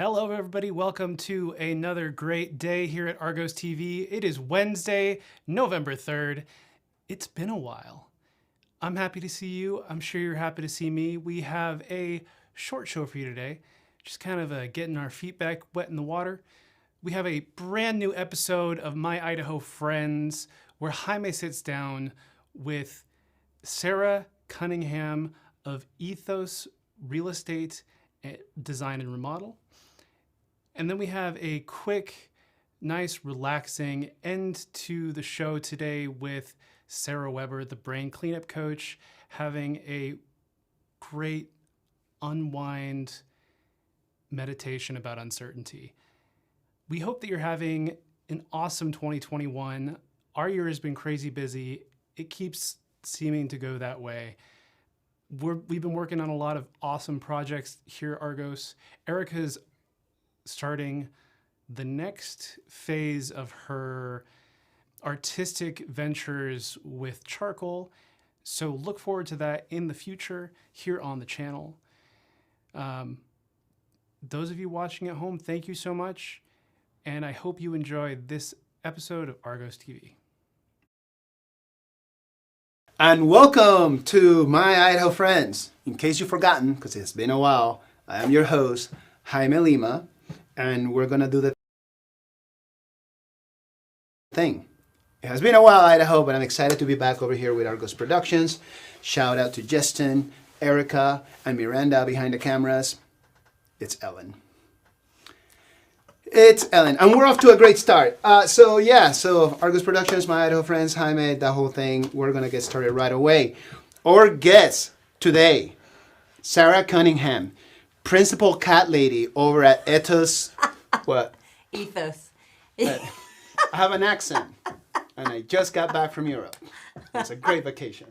Hello, everybody. Welcome to another great day here at Argos TV. It is Wednesday, November 3rd. It's been a while. I'm happy to see you. I'm sure you're happy to see me. We have a short show for you today, just kind of getting our feet back wet in the water. We have a brand new episode of My Idaho Friends where Jaime sits down with Sarah Cunningham of Ethos Real Estate Design and Remodel. And then we have a quick, nice, relaxing end to the show today with Sarah Weber, the brain cleanup coach, having a great unwind meditation about uncertainty. We hope that you're having an awesome 2021. Our year has been crazy busy. It keeps seeming to go that way. We've been working on a lot of awesome projects here at Argos. Erica's starting the next phase of her artistic ventures with charcoal. So look forward to that in the future here on the channel. Those of you watching at home, thank you so much. And I hope you enjoy this episode of Argos TV. And welcome to My Idaho Friends. In case you've forgotten, because it's been a while, I am your host, Jaime Lima, and we're going to do the thing. It has been a while, Idaho, but I'm excited to be back over here with Argos Productions. Shout out to Justin, Erica, and Miranda behind the cameras. It's Ellen. And we're off to a great start. So Argos Productions, My Idaho Friends, Jaime, that whole thing. We're going to get started right away. Our guest today, Sarah Cunningham, principal cat lady over at Ethos. What? Ethos. I have an accent, and I just got back from Europe. It's a great vacation.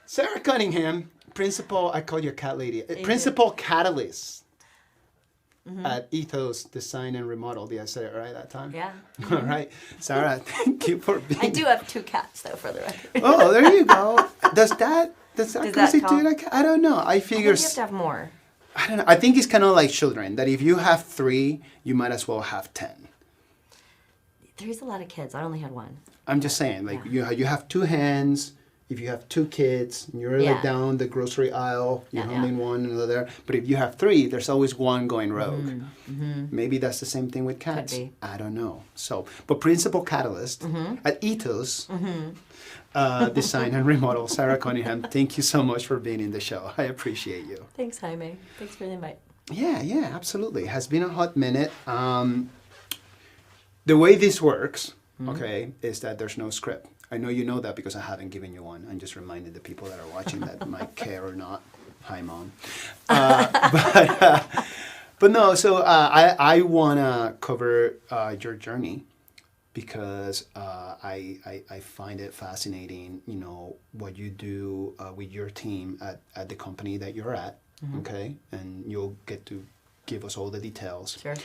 Sarah Cunningham, principal, I call you a cat lady, principal catalyst. Mm-hmm. At Ethos Design and Remodel. Did I say it right that time? Yeah. All right. Sarah, thank you for being I do have 2 cats, though, for the record. Oh, there you go. Does that constitute count? a cat? I don't know. I figure... I think you have to have more. I don't know. I think it's kind of like children, that if you have 3, you might as well have 10. 3's a lot of kids. I only had 1. I'm just saying, like, you have 2 hands. If you have 2 kids, and you're like down the grocery aisle, you're holding one another. But if you have 3, there's always one going rogue. Mm-hmm. Maybe that's the same thing with cats. Could be. I don't know. So, but principal catalyst at Ethos Design and Remodel, Sarah Cunningham. Thank you so much for being in the show. I appreciate you. Thanks, Jaime. Thanks for the invite. Yeah, absolutely. It has been a hot minute. The way this works, is that there's no script. I know you know that because I haven't given you one. I'm just reminding the people that are watching that might care or not. Hi, Mom. But no, so I want to cover your journey because I find it fascinating, you know, what you do with your team at the company that you're at, okay? And you'll get to give us all the details. Sure.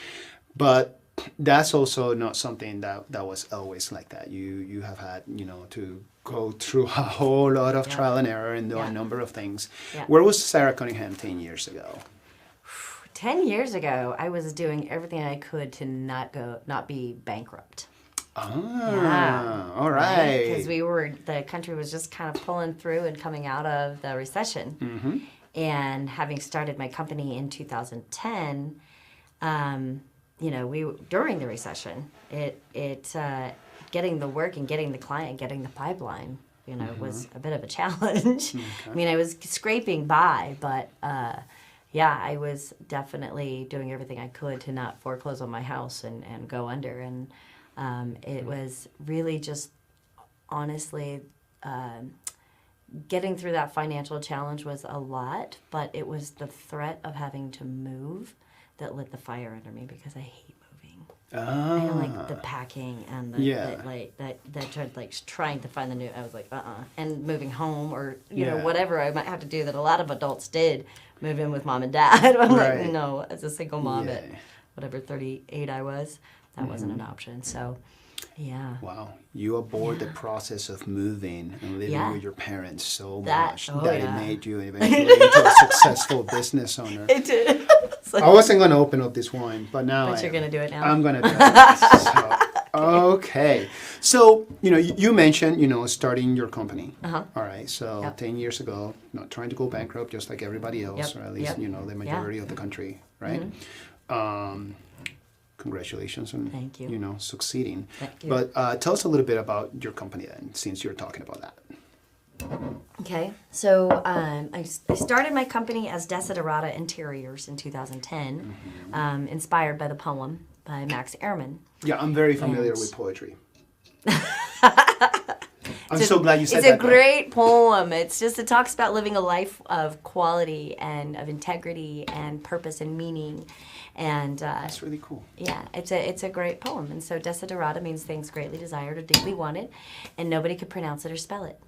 But that's also not something that was always like that. You have had, you know, to go through a whole lot of trial and error and do a number of things. Yeah. Where was Sarah Cunningham 10 years ago? 10 years ago, I was doing everything I could to not be bankrupt. All right. Because the country was just kind of pulling through and coming out of the recession. Mm-hmm. And having started my company in 2010, you know, during the recession, getting the work and getting the client, getting the pipeline, you know, was a bit of a challenge. Okay. I mean, I was scraping by, but I was definitely doing everything I could to not foreclose on my house and go under. And it was really just, honestly, getting through that financial challenge was a lot, but it was the threat of having to move that lit the fire under me because I hate moving. I don't like the packing and trying to find the new. I was like, and moving home or you know whatever I might have to do that a lot of adults did, move in with mom and dad. I'm like, no, as a single mom at whatever 38 I was, that wasn't an option. So Yeah. Wow. You abhorred the process of moving and living with your parents so much that it made you eventually into a successful business owner. It did. I wasn't going to open up this wine, but now But you're going to do it now? I'm going to do it. So, okay. So, you mentioned, starting your company. Uh-huh. All right. So Yep. 10 years ago, not trying to go bankrupt just like everybody else, Yep. or at least, Yep. the majority of the country, right? Congratulations on, Thank you. succeeding. Thank you. But tell us a little bit about your company then, since you're talking about that. Okay, so I started my company as Desiderata Interiors in 2010, inspired by the poem by Max Ehrmann. Yeah, I'm very familiar And- with poetry. I'm so glad you said It's that. a great poem. It talks about living a life of quality and of integrity and purpose and meaning. And That's really cool. yeah, it's a great poem. And so Desiderata means things greatly desired or deeply wanted, and nobody could pronounce it or spell it.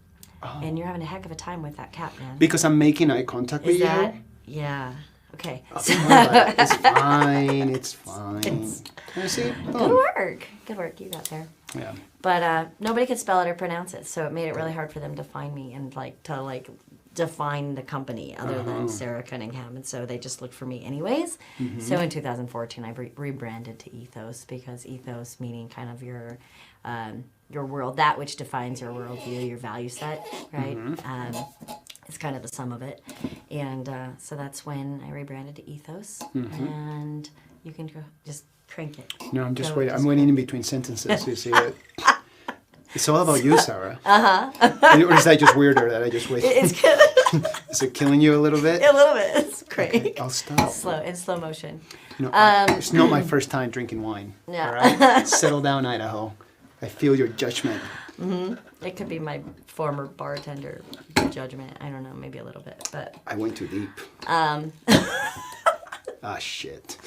Oh. And you're having a heck of a time with that cat, man. Because I'm making eye contact with Is that? you. Yeah. Okay. Don't worry about it. It's fine. It's fine. Can I see? Good Boom. work. Good work. You got there. Yeah. But nobody could spell it or pronounce it, so it made it really hard for them to find me and to define the company other than Sarah Cunningham. And so they just looked for me anyways. So in 2014, I rebranded to Ethos, because ethos meaning kind of your world, that which defines your worldview, your value set, right? It's kind of the sum of it. And so that's when I rebranded to Ethos. And you can go just crank it. No, I'm just Go, waiting. just I'm waiting in between sentences. You see it? It's all about you, Sarah. Or is that just weirder that I just wait? It's good. Is it killing you a little bit? A little bit. It's great. Okay, I'll stop. In slow motion. It's not my first time drinking wine. Yeah. All right? Settle down, Idaho. I feel your judgment. It could be my former bartender judgment. I don't know, maybe a little bit, but I went too deep. Shit.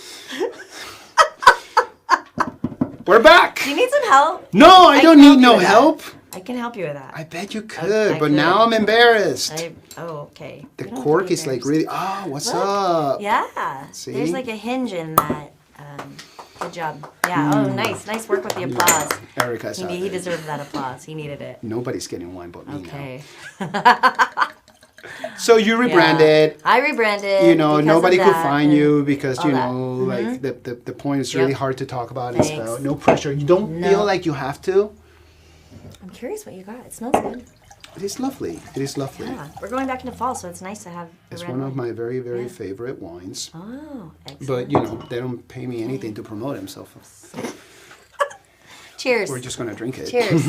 We're back. do you need some help? No, I don't can need help you no with that. help. I can help you with that. I bet you could, I but could. now I'm embarrassed. Okay. The You don't have to cork be is like embarrassed. really. Oh, what's Look. up? Yeah. See? There's like a hinge in that. Good job. Yeah. Oh, nice work with the applause. Erica's out He there. deserved that applause. He needed it. Nobody's getting wine but me Okay. now. So you rebranded. I rebranded. You know, because of nobody could that find and you because all you that. know, like the point is really Yep. hard to talk about and Thanks. stuff. No pressure. You don't No. feel like you have to. I'm curious what you got. It smells good. It is lovely. It is lovely. Yeah. We're going back into fall, so it's nice to have the It's red one of wine. my very, very Yeah. favorite wines. Oh, excellent. But you know, they don't pay me anything to promote themselves. Cheers. We're just gonna drink it. Cheers.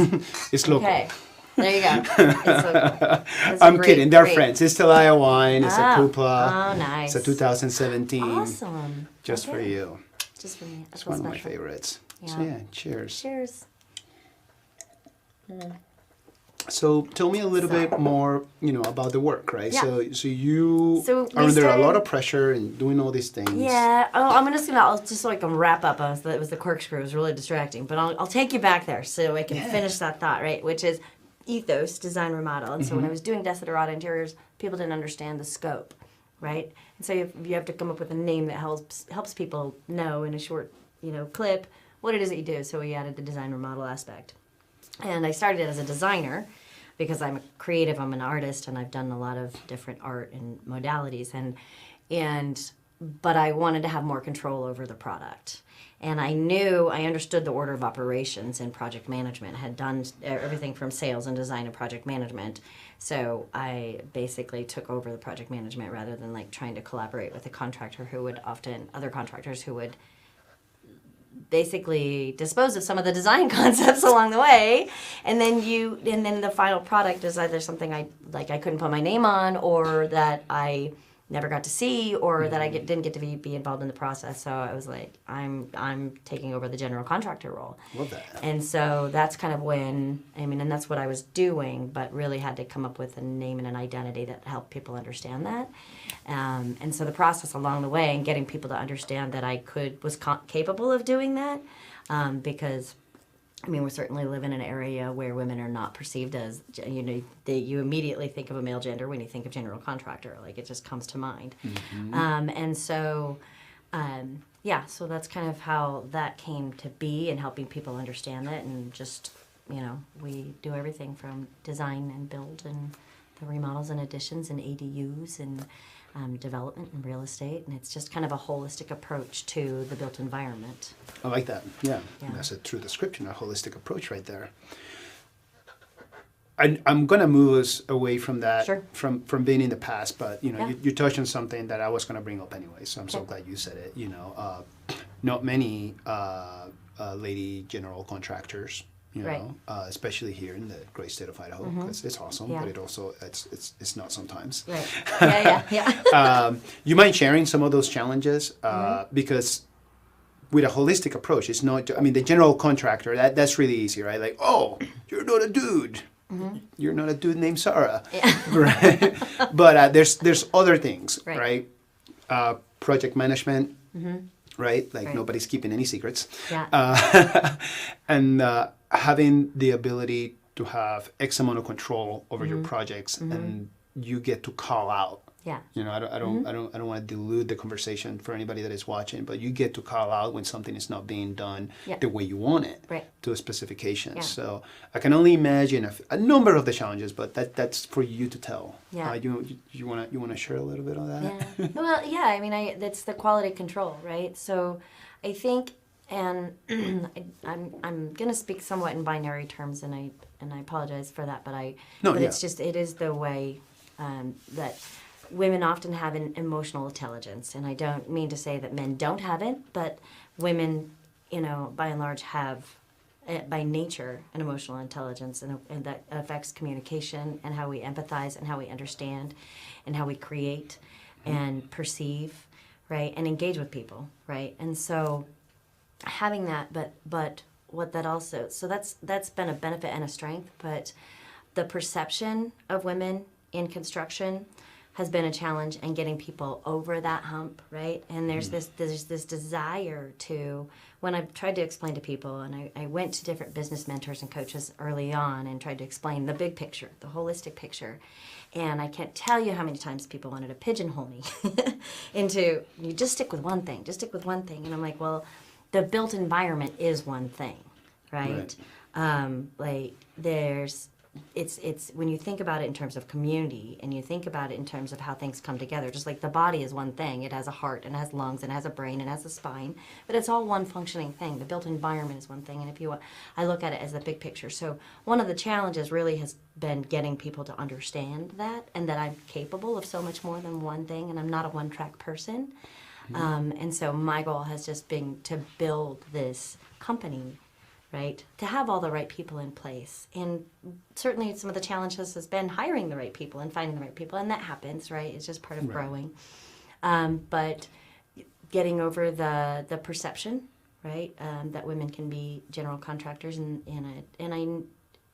It's local. Okay. There you go. It's local. That's a I'm great- kidding. They're great- friends. It's Talaya wine. It's a Ah. Kupla. Oh, nice. It's a 2017. Awesome. Just for Okay. you. Just for me. That's It's one of my special. favorites. So Yeah. yeah, cheers. Cheers. So tell me a little bit more, you know, about the work, right? Yeah. So you So are we under a lot started- of pressure and doing all these things. Yeah. Oh, I'll just so I can wrap up. It was the corkscrew. It was really distracting, but I'll take you back there so I can finish that thought, right? Which is ethos, design, remodel. And so when I was doing Desiderata Interiors, people didn't understand the scope, right? And so you have to come up with a name that helps people know in a short, clip what it is that you do. So we added the design remodel aspect. And I started as a designer because I'm a creative, I'm an artist, and I've done a lot of different art and modalities. But I wanted to have more control over the product. And I understood the order of operations in project management, had done everything from sales and design and project management. So I basically took over the project management rather than like trying to collaborate with a contractor other contractors who would basically dispose of some of the design concepts along the way, and then the final product is either something I couldn't put my name on, or that I never got to see, or that I didn't get to be involved in the process. So I was like, I'm taking over the general contractor role. Love that. And so that's kind of when, and that's what I was doing, but really had to come up with a name and an identity that helped people understand that. And so the process along the way and getting people to understand that I was capable of doing that, because we certainly live in an area where women are not perceived as, you immediately think of a male gender when you think of general contractor. Like, it just comes to mind. So that's kind of how that came to be, and helping people understand that. And just, we do everything from design and build and the remodels and additions and ADUs and development and real estate, and it's just kind of a holistic approach to the built environment. I like that. Yeah, Yeah. that's a true description, a holistic approach right there. I'm gonna move us away from that, Sure. from being in the past, but Yeah. you touched on something that I was gonna bring up anyway, so I'm so Okay. glad you said it. Not many lady general contractors, Right. especially here in the great state of Idaho. It's awesome, Yeah. but it's not sometimes. Right. Yeah. You mind sharing some of those challenges? Because with a holistic approach, it's not. I mean, the general contractor that's really easy, right? Like, oh, you're not a dude. You're not a dude named Sarah, right? But there's other things, right? Project management, right? Like nobody's keeping any secrets. Yeah. And having the ability to have X amount of control over your projects, and you get to call out. Yeah. I don't want to dilute the conversation for anybody that is watching, but you get to call out when something is not being done the way you want it, to a specification. Yeah. So I can only imagine a number of the challenges, but that's for you to tell. Yeah. You want to share a little bit on that? Yeah. Well, yeah. I mean, that's the quality control, right? So, I think, and I'm gonna speak somewhat in binary terms, and I apologize for that, but it is the way that women often have an emotional intelligence, and I don't mean to say that men don't have it, but women, by and large, have by nature an emotional intelligence, and that affects communication and how we empathize and how we understand and how we create and perceive, right, and engage with people, right? And so having that, but what that also, so that's been a benefit and a strength, but the perception of women in construction has been a challenge, and getting people over that hump, right? And there's this desire to, when I've tried to explain to people, and I went to different business mentors and coaches early on and tried to explain the big picture, the holistic picture, and I can't tell you how many times people wanted to pigeonhole me into, you just stick with one thing, and I'm like, well, the built environment is one thing, right? It's when you think about it in terms of community, and you think about it in terms of how things come together, just like the body is one thing. It has a heart, and it has lungs, and it has a brain, and it has a spine, but it's all one functioning thing. The built environment is one thing, and I look at it as the big picture. So one of the challenges really has been getting people to understand that, and that I'm capable of so much more than one thing, and I'm not a one-track person. And so my goal has just been to build this company, right, to have all the right people in place. And certainly some of the challenges has been hiring the right people and finding the right people, and that happens, right? It's just part of growing. But getting over the perception, right, that women can be general contractors, and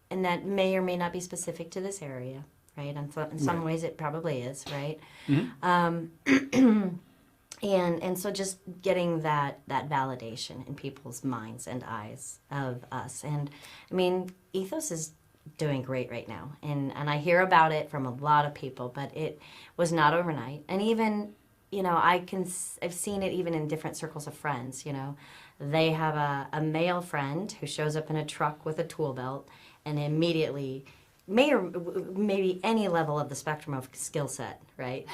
that may or may not be specific to this area, right? In some ways it probably is, right? And so just getting that validation in people's minds and eyes of us. And I mean, Ethos is doing great right now. And I hear about it from a lot of people, but it was not overnight. And even, I've seen it even in different circles of friends, They have a male friend who shows up in a truck with a tool belt and immediately maybe any level of the spectrum of skill set, right?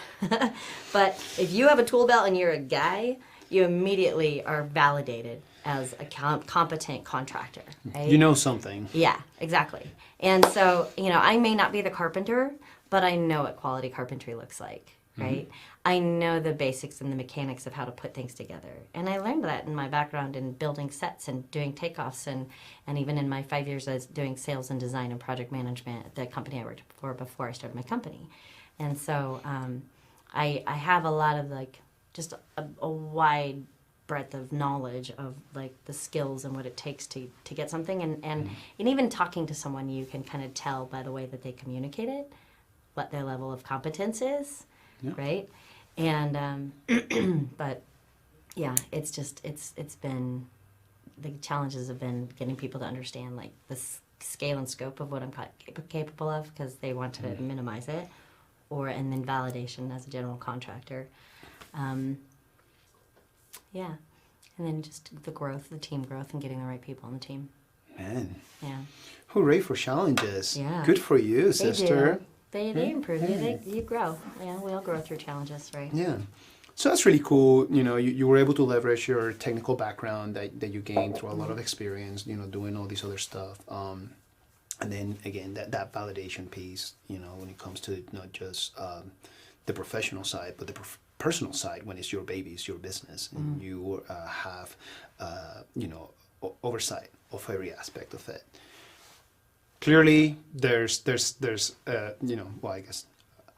But if you have a tool belt and you're a guy, you immediately are validated as a competent contractor, right? You know something. Yeah, exactly. And so, I may not be the carpenter, but I know what quality carpentry looks like, right? I know the basics and the mechanics of how to put things together. And I learned that in my background in building sets and doing takeoffs, and even in my 5 years as doing sales and design and project management at the company I worked for before I started my company. And so I have a lot of just a wide breadth of knowledge of the skills and what it takes to get something. And even talking to someone, you can kind of tell by the way that they communicate it, what their level of competence is, right? And but yeah, it's been, the challenges have been getting people to understand the scale and scope of what I'm capable of, because they want to minimize it, and then validation as a general contractor. Yeah, and then just the team growth, and getting the right people on the team. Man. Yeah. Hooray for challenges. Yeah. Good for you, sister. They improve you. You grow. Yeah, we all grow through challenges, right? Yeah. So that's really cool. You were able to leverage your technical background that you gained through a lot of experience, doing all this other stuff. And then again, that validation piece, when it comes to not just the professional side, but the personal side, when it's your baby, it's your business, and you have, oversight of every aspect of it. Clearly, there's well, I guess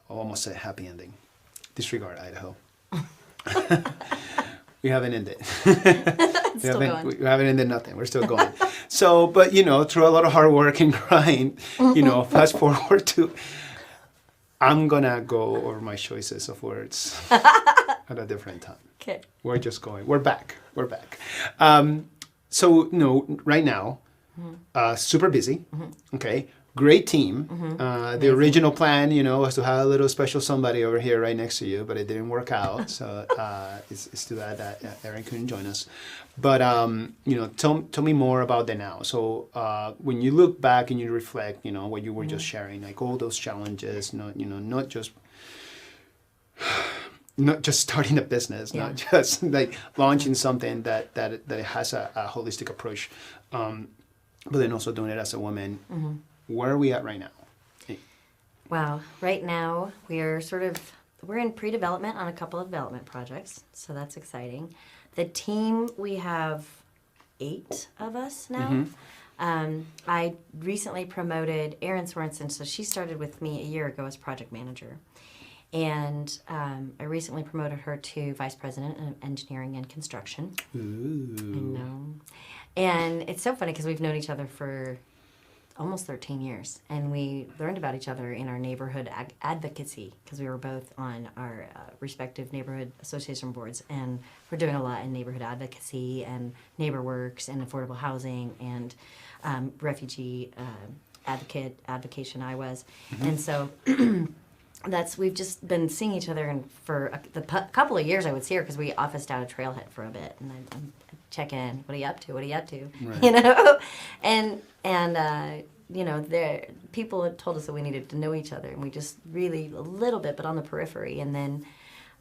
I'll almost say happy ending. Disregard Idaho. We haven't ended. We haven't ended nothing. We're still going. So, but through a lot of hard work and grind, fast forward to, I'm gonna go over my choices of words at a different time. Okay. We're just going. We're back. So right now, super busy. Okay. Great team. The original plan, was to have a little special somebody over here right next to you, but it didn't work out. So it's too bad that Erin couldn't join us. But tell me more about the now. So when you look back and you reflect, what you were just sharing, like all those challenges, not just starting a business, not just like launching something that it has a holistic approach, but then also doing it as a woman. Where are we at right now? Wow. Right now, we're in pre-development on a couple of development projects, so that's exciting. The team, we have 8 of us now. I recently promoted Erin Sorensen, so she started with me a year ago as project manager. And I recently promoted her to vice president of engineering and construction. Ooh. I know. And it's so funny because we've known each other for almost 13 years, and we learned about each other in our neighborhood advocacy because we were both on our respective neighborhood association boards, and we're doing a lot in neighborhood advocacy and neighbor works and affordable housing and refugee advocation I was. And so we've just been seeing each other, and for the couple of years I would see her because we officed out a Trailhead for a bit, and I'd check in. What are you up to? What are you up to? Right. And people had told us that we needed to know each other, and we just really a little bit, but on the periphery. And then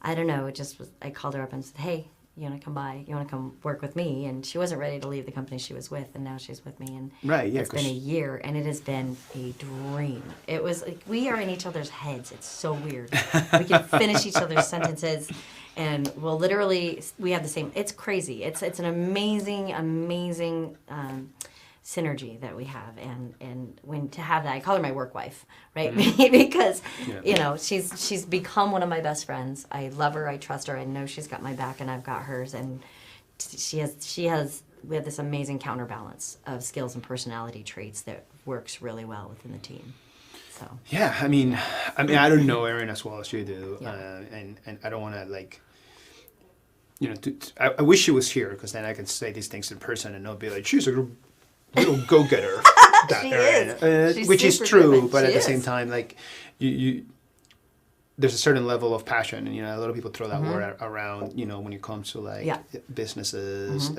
I don't know, it just was. I called her up and said, "Hey, you want to come by? You want to come work with me?" And she wasn't ready to leave the company she was with, and now she's with me. And it's been a year, and it has been a dream. It was like we are in each other's heads. It's so weird. We can finish each other's sentences. And we have the same, it's crazy. It's an amazing synergy that we have. And when to have that, I call her my work wife, right? Because, she's become one of my best friends. I love her, I trust her, I know she's got my back and I've got hers. And we have this amazing counterbalance of skills and personality traits that works really well within the team. So. Yeah, I mean, I don't know Erin as well as you do, Yeah. And I don't want to I wish she was here because then I can say these things in person and not be like, she's a little go-getter. She is. Which is true, driven. but She at the is. same time, like you there's a certain level of passion, and a lot of people throw that word around, when it comes to like businesses,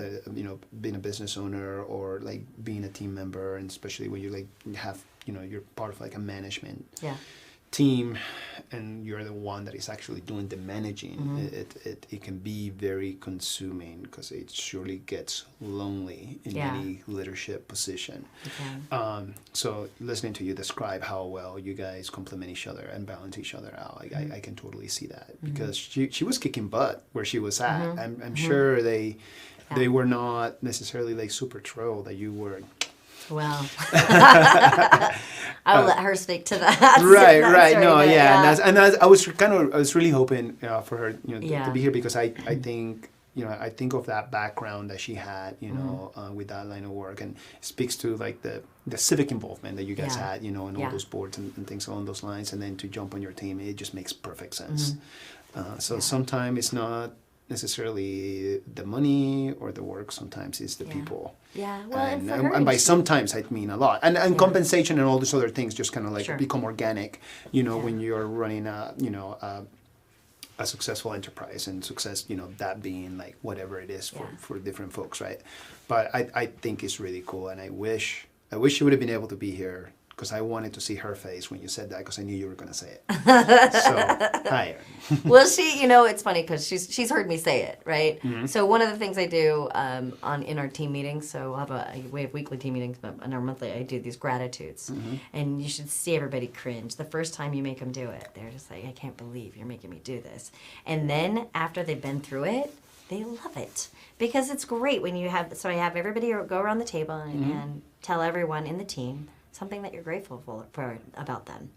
being a business owner or like being a team member, and especially when you have you're part of like a management team, and you're the one that is actually doing the managing. It can be very consuming because it surely gets lonely in any leadership position. So listening to you describe how well you guys complement each other and balance each other out, I can totally see that, because she was kicking butt where she was at. I'm sure they were not necessarily like super thrilled that you were. Well, I'll let her speak to that. Right. No, yeah. And I was really hoping for her, to be here, because I think, I think of that background that she had, with that line of work, and it speaks to like the civic involvement that you guys had, in all those boards and things along those lines, and then to jump on your team, it just makes perfect sense. Sometimes it's not necessarily the money or the work, sometimes it's the people. Yeah, well, and by sometimes I mean a lot, and compensation and all those other things just kind of like become organic, when you're running a successful enterprise, and success, that being like whatever it is for different folks, right? But I think it's really cool, and I wish you would have been able to be here, because I wanted to see her face when you said that because I knew you were going to say it. So, hi, Erin. Well, it's funny because she's heard me say it, right? So one of the things I do in our team meetings, so we have weekly team meetings, but in our monthly, I do these gratitudes, and you should see everybody cringe the first time you make them do it. They're just like, I can't believe you're making me do this, and then after they've been through it, they love it because it's great when you have. So I have everybody go around the table and tell everyone in the team something that you're grateful for about them,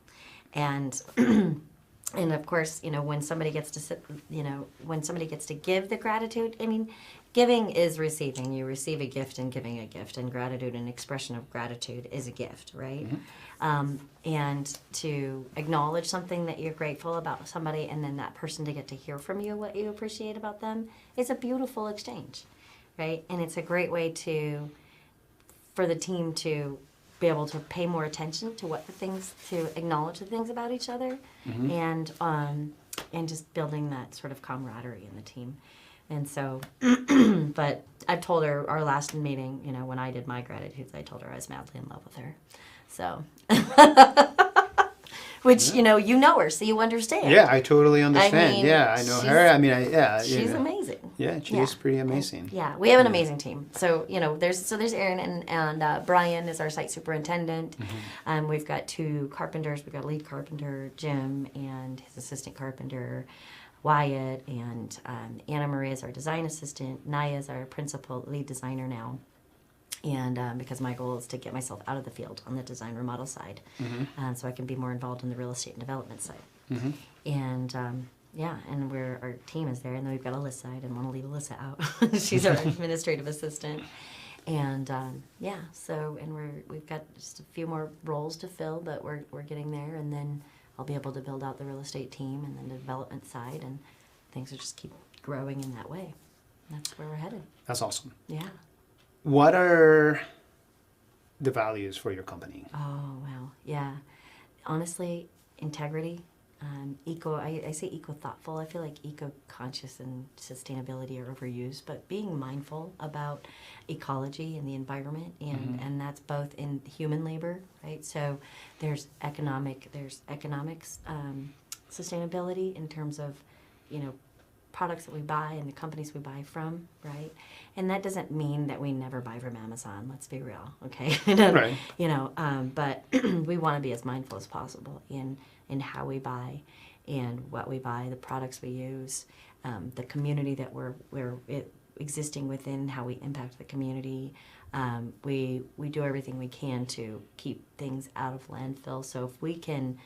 and and of course, when somebody gets to sit, when somebody gets to give the gratitude, I mean, giving is receiving. You receive a gift and giving a gift, and gratitude, an expression of gratitude, is a gift, right? And to acknowledge something that you're grateful about somebody, and then that person to get to hear from you what you appreciate about them, is a beautiful exchange, right? And it's a great way for the team to be able to pay more attention to to acknowledge the things about each other, and just building that sort of camaraderie in the team. And so, but I've told her our last meeting, when I did my gratitudes, I told her I was madly in love with her. So, which, you know her, so you understand. Yeah, I totally understand. I know her. I mean, she's amazing. Yeah, she is pretty amazing. Yeah, we have an amazing team. So, there's Aaron and Brian is our site superintendent. We've got 2 carpenters. We've got a lead carpenter, Jim, and his assistant carpenter, Wyatt, and Anna Maria is our design assistant. Naya is our principal lead designer now. And because my goal is to get myself out of the field on the design remodel side, so I can be more involved in the real estate and development side. And and our team is there, and then we've got Alyssa. I didn't want to leave Alyssa out. She's our administrative assistant. And we've got just a few more roles to fill, but we're getting there, and then I'll be able to build out the real estate team and then the development side, and things will just keep growing in that way. That's where we're headed. That's awesome. Yeah. What are the values for your company? Oh, wow. Yeah. Honestly, integrity, I say eco-thoughtful. I feel like eco-conscious and sustainability are overused, but being mindful about ecology and the environment, and that's both in human labor, right? So there's economics sustainability in terms of, products that we buy and the companies we buy from, right? And that doesn't mean that we never buy from Amazon. Let's be real, okay? Right. But we want to be as mindful as possible in how we buy and what we buy, the products we use, the community that we're existing within, how we impact the community. We do everything we can to keep things out of landfill. So if we can,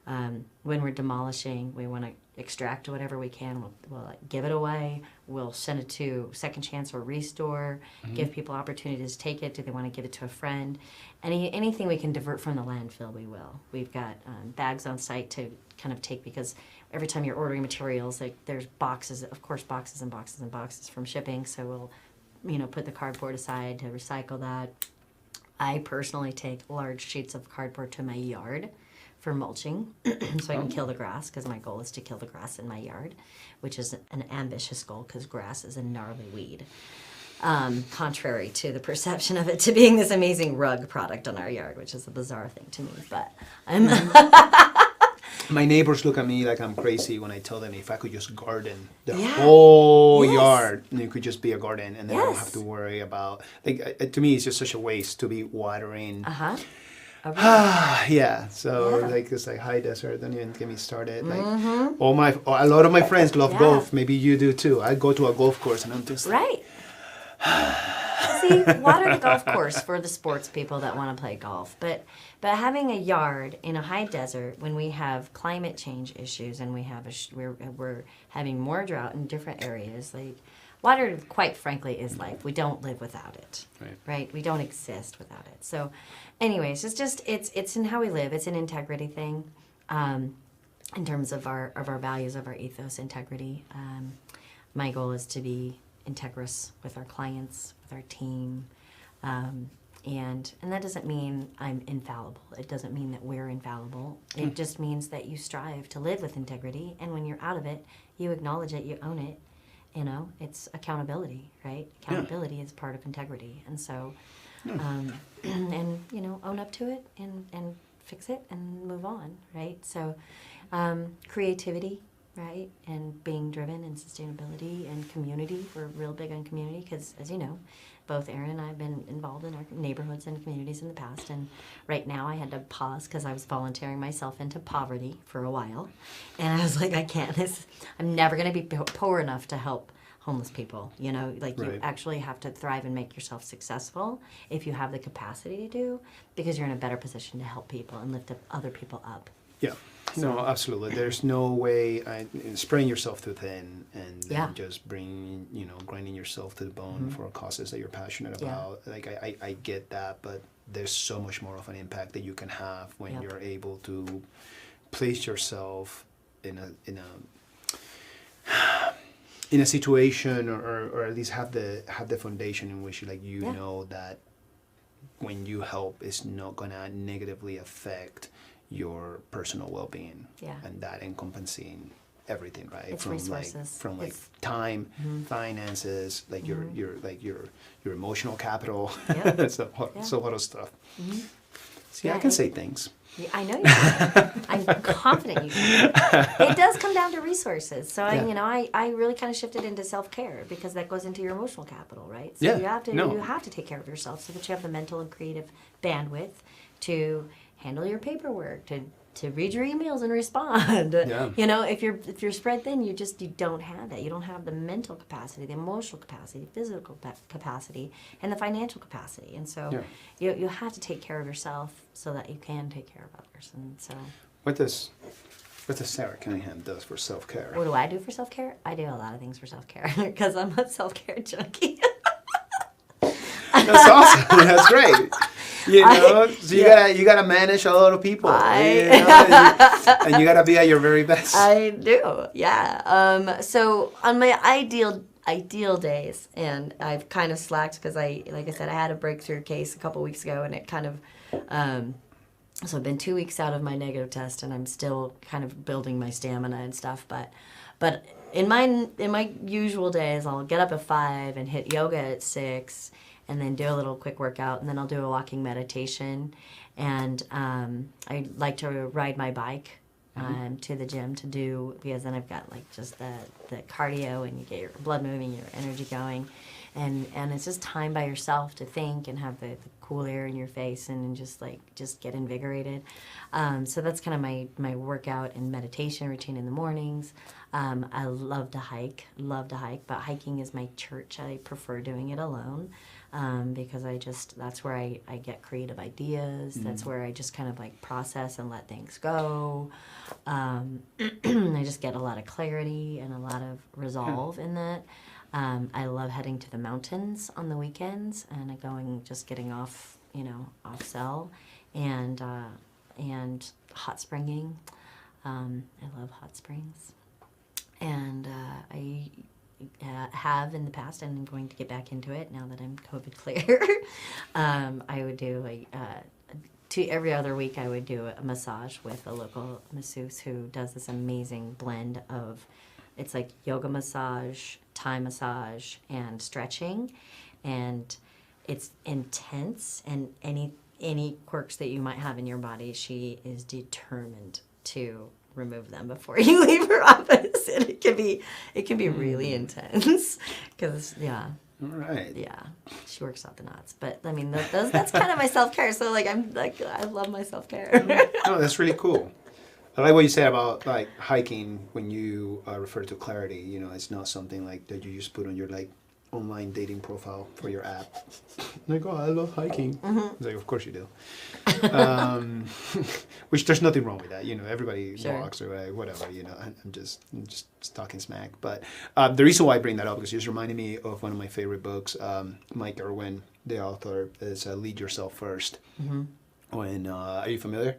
when we're demolishing, we want to extract whatever we can. We'll give it away. We'll send it to Second Chance or Restore. Give people opportunities to take it. Do they want to give it to a friend? Anything we can divert from the landfill, we will. We've got bags on site to kind of take, because every time you're ordering materials, like there's boxes and boxes and boxes from shipping. So we'll, put the cardboard aside to recycle that. I personally take large sheets of cardboard to my yard for mulching, so I can kill the grass, because my goal is to kill the grass in my yard, which is an ambitious goal because grass is a gnarly weed, contrary to the perception of it to being this amazing rug product on our yard, which is a bizarre thing to me. But My neighbors look at me like I'm crazy when I tell them if I could just garden the whole yard, and it could just be a garden, and then I don't have to worry about, to me it's just such a waste to be watering. It's like high desert. Don't even get me started. Like a lot of my friends love golf. Maybe you do too. I go to a golf course and I'm just like, See, water the golf course for the sports people that want to play golf. But having a yard in a high desert, when we have climate change issues and we're having more drought in different areas, like water, quite frankly, is life. We don't live without it, right? We don't exist without it. So, anyways, it's in how we live. It's an integrity thing, in terms of our values, of our ethos, integrity. My goal is to be integrous with our clients, with our team, and that doesn't mean I'm infallible. It doesn't mean that we're infallible. It just means that you strive to live with integrity, and when you're out of it, you acknowledge it, you own it. It's accountability, right? Accountability is part of integrity, and so, own up to it and fix it and move on, right? So creativity, right? And being driven and sustainability and community. We're real big on community because, as you know, both Aaron and I have been involved in our neighborhoods and communities in the past. And right now I had to pause because I was volunteering myself into poverty for a while. And I was like, I can't. I'm never going to be poor enough to help homeless people. You know, like you actually have to thrive and make yourself successful if you have the capacity to do, because you're in a better position to help people and lift up other people up. Yeah. No, absolutely. There's no way spreading yourself too thin and then just grinding yourself to the bone for causes that you're passionate about. Like I get that, but there's so much more of an impact that you can have when you're able to place yourself in a situation or at least have the foundation in which you know that when you help, it's not gonna negatively affect your personal well-being, and that encompassing everything, right? It's from resources. It's time, finances, your emotional capital, so a lot of stuff. See, I can say things. Yeah, I know you can. I'm confident you can. It does come down to resources. So I really kind of shifted into self-care because that goes into your emotional capital, right? So you have to take care of yourself so that you have the mental and creative bandwidth to handle your paperwork, to read your emails and respond. You know, if you're spread thin, you don't have that. You don't have the mental capacity, the emotional capacity, physical capacity, and the financial capacity. And so you have to take care of yourself so that you can take care of others. And so what does Sarah Cunningham does for self-care? What do I do for self-care? I do a lot of things for self-care because I'm a self-care junkie. That's awesome. That's great. You know, so you gotta manage a lot of people, and you gotta be at your very best. I do, yeah. So on my ideal days, and I've kind of slacked because like I said, I had a breakthrough case a couple weeks ago, and it kind of, so I've been 2 weeks out of my negative test, and I'm still kind of building my stamina and stuff. But in my usual days, I'll get up at 5 and hit yoga at 6. And then do a little quick workout, and then I'll do a walking meditation. And I like to ride my bike to the gym because then I've got just the cardio, and you get your blood moving, your energy going. And it's just time by yourself to think and have the cool air in your face and just get invigorated. So that's kind of my workout and meditation routine in the mornings. I love to hike, but hiking is my church. I prefer doing it alone. Because that's where I get creative ideas. That's where I just kind of process and let things go. I just get a lot of clarity and a lot of resolve in that. I love heading to the mountains on the weekends and getting off cell and hot springing. I love hot springs. And I have in the past, and I'm going to get back into it now that I'm COVID clear. I would do every other week I would do a massage with a local masseuse who does this amazing blend of, it's like yoga massage, Thai massage, and stretching, and it's intense, and any quirks that you might have in your body, she is determined to remove them before you leave her office, and it can be really intense because all right, she works out the knots. But I mean, that's kind of my self-care. So I love my self-care. No, that's really cool. I like what you said about hiking when you refer to clarity. You know, it's not something that you just put on your online dating profile for your app. Oh, I love hiking. It's of course you do. Which there's nothing wrong with that. You know, everybody walks or whatever. You know, I'm just talking smack. But the reason why I bring that up is it just reminded me of one of my favorite books. Mike Irwin, the author, is Lead Yourself First. When are you familiar?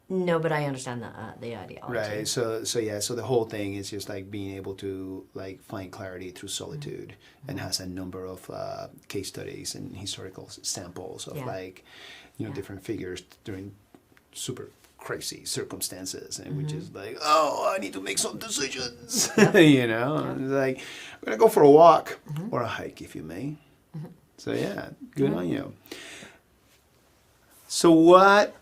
No, but I understand the ideology. Right. So the whole thing is just being able to find clarity through solitude, and has a number of case studies and historical samples of different figures during super crazy circumstances, and which is I need to make some decisions. You know, I'm gonna go for a walk or a hike, if you may. So good on you. So what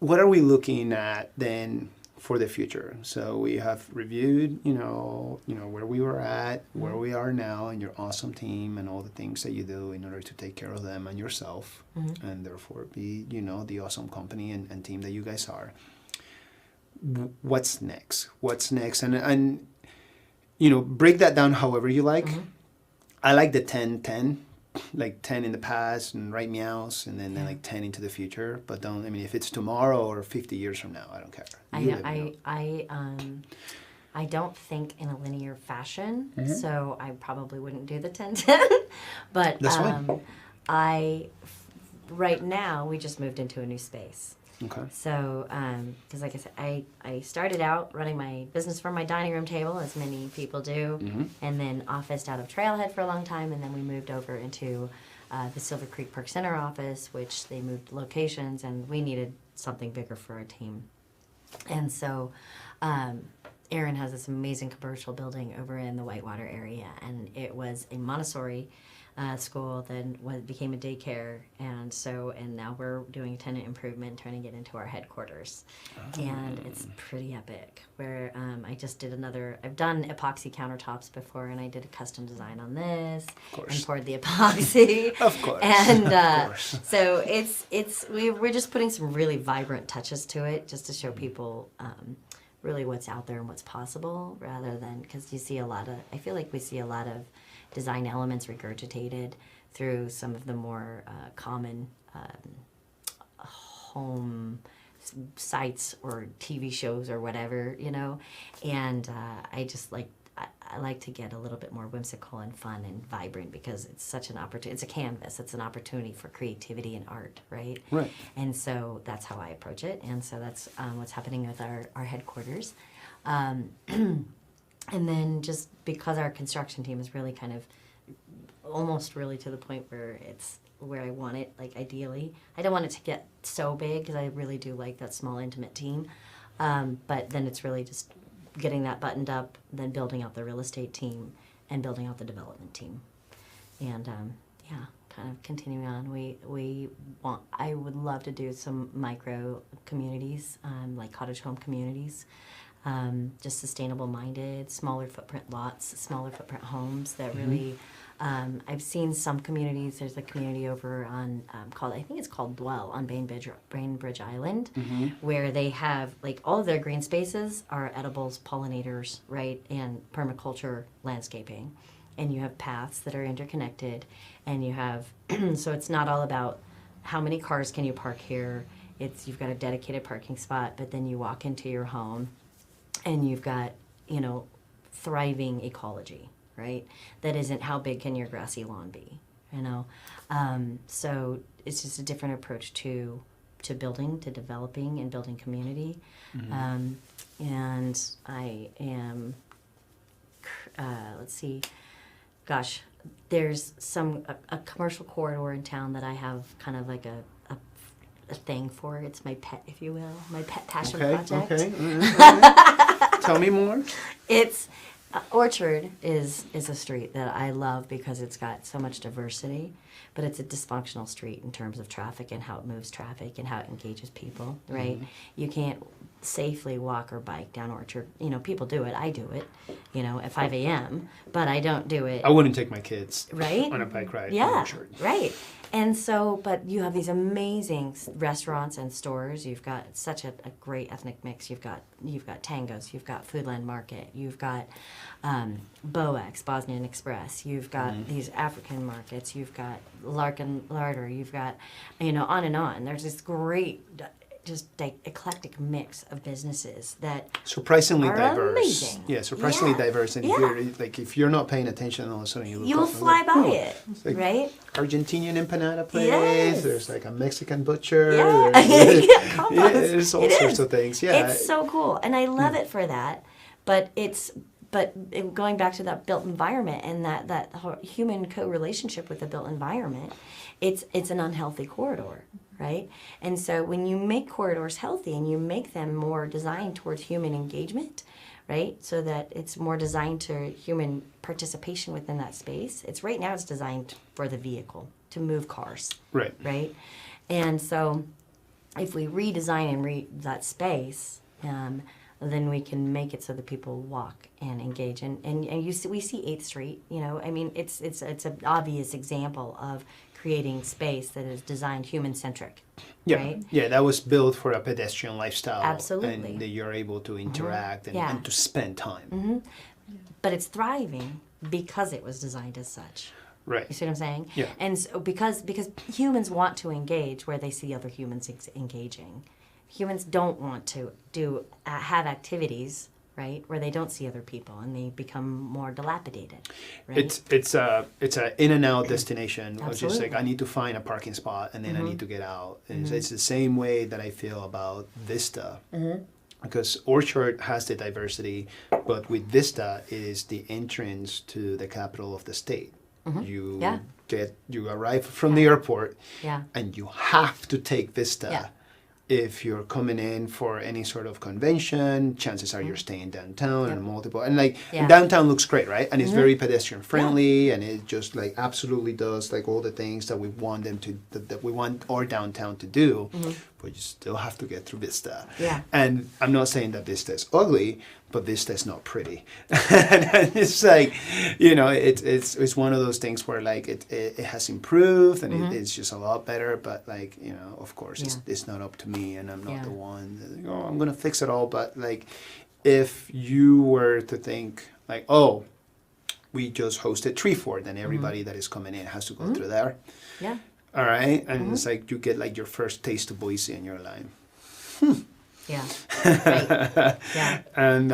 what are we looking at then for the future? So we have reviewed, where we were at, where we are now, and your awesome team, and all the things that you do in order to take care of them and yourself, and therefore be, the awesome company and team that you guys are. What's next? And break that down however you like. I like the 10-10, like 10 in the past and right meows, and then like 10 into the future. But if it's tomorrow or 50 years from now, I don't care. I don't think in a linear fashion, so I probably wouldn't do the 10-10. But that's fine. Right now, we just moved into a new space. Okay. So, because like I said, I started out running my business from my dining room table, as many people do, and then officed out of Trailhead for a long time, and then we moved over into the Silver Creek Park Center office, which they moved locations, and we needed something bigger for our team. And so, Aaron has this amazing commercial building over in the Whitewater area, and it was a Montessori school, then became a daycare, and now we're doing tenant improvement, turning it into our headquarters. And it's pretty epic, where I just did I've done epoxy countertops before, and I did a custom design on this, and poured the epoxy. Of course. And of course. so we're just putting some really vibrant touches to it, just to show people really what's out there and what's possible, rather than, because I feel like we see a lot of design elements regurgitated through some of the more common home sites or TV shows or whatever, and I just I like to get a little bit more whimsical and fun and vibrant, because it's such an opportunity. It's a canvas. It's an opportunity for creativity and art, right? Right. And so that's how I approach it. And so that's what's happening with our headquarters. And then just because our construction team is really kind of almost really to the point where it's where I want it, like ideally. I don't want it to get so big, because I really do like that small, intimate team. But then it's really just getting that buttoned up, then building out the real estate team and building out the development team. And kind of continuing on. I would love to do some micro communities, like cottage home communities. Just sustainable minded, smaller footprint lots, smaller footprint homes that really, I've seen some communities. There's a community over on I think it's called Dwell on Bainbridge Island, where they have all of their green spaces are edibles, pollinators, right, and permaculture landscaping. And you have paths that are interconnected, and you have, so it's not all about how many cars can you park here. You've got a dedicated parking spot, but then you walk into your home, and you've got, thriving ecology, right? That isn't how big can your grassy lawn be, So it's just a different approach to building, to developing and building community. And I am, let's see, gosh, there's a commercial corridor in town that I have kind of like a thing for. It's my pet, if you will, my pet passion project. Okay. Tell me more. It's Orchard is a street that I love because it's got so much diversity, but it's a dysfunctional street in terms of traffic and how it moves traffic and how it engages people, right? You can't safely walk or bike down Orchard. People do it. I do it, at 5 a.m., but I don't do it. I wouldn't take my kids right? on a bike ride. Yeah, Orchard. right. And so, but you have these amazing restaurants and stores. You've got such a great ethnic mix. You've got Tangos. You've got Foodland Market. You've got Boex, Bosnian Express. You've got these African markets. You've got Larkin Larder. You've got, on and on. There's this great, just eclectic mix of businesses that surprisingly are diverse. Amazing. Yeah, surprisingly diverse. And if you're not paying attention, all of a sudden you'll fly by it, right? Argentinian empanada place. Yes. There's like a Mexican butcher. Yeah, There's all sorts of things. Yeah, it's so cool, and I love it for that. But going back to that built environment and that human co-relationship with the built environment, it's an unhealthy corridor. Right? And so when you make corridors healthy and you make them more designed towards human engagement, right? So that it's more designed to human participation within that space. Right now it's designed for the vehicle, to move cars. Right. Right? And so if we redesign and that space, then we can make it so that people walk and engage. And we see 8th Street, you know, I mean, it's an obvious example of creating space that is designed human-centric, Yeah, right? yeah, that was built for a pedestrian lifestyle. Absolutely. And that you're able to interact Yeah. and to spend time. But it's thriving because it was designed as such. Right. You see what I'm saying? Yeah. And so because humans want to engage where they see other humans engaging. Humans don't want to have activities, right, where they don't see other people and they become more dilapidated. Right? It's a in and out destination. It's just like Absolutely. I need to find a parking spot and then I need to get out. And it's the same way that I feel about Vista. Because Orchard has the diversity, but with Vista it is the entrance to the capital of the state. You Yeah. you arrive from the airport Yeah. and you have to take Vista. Yeah. If you're coming in for any sort of convention, chances are you're staying downtown and multiple. And like Yeah. downtown looks great, right? And it's very pedestrian friendly, and it just like absolutely does like all the things that we want them to that we want our downtown to do. But you still have to get through Vista. Yeah. And I'm not saying that Vista is ugly, but Vista is not pretty. And it's like, you know, it's one of those things where like it has improved and it's just a lot better. But like, you know, of course, it's not up to me, and I'm not the one that, oh, I'm gonna fix it all. But like, if you were to think like, oh, we just hosted Treefort, then everybody that is coming in has to go through there. Yeah. All right, and it's like you get like your first taste of Boise in your life. Yeah. Right. Yeah. And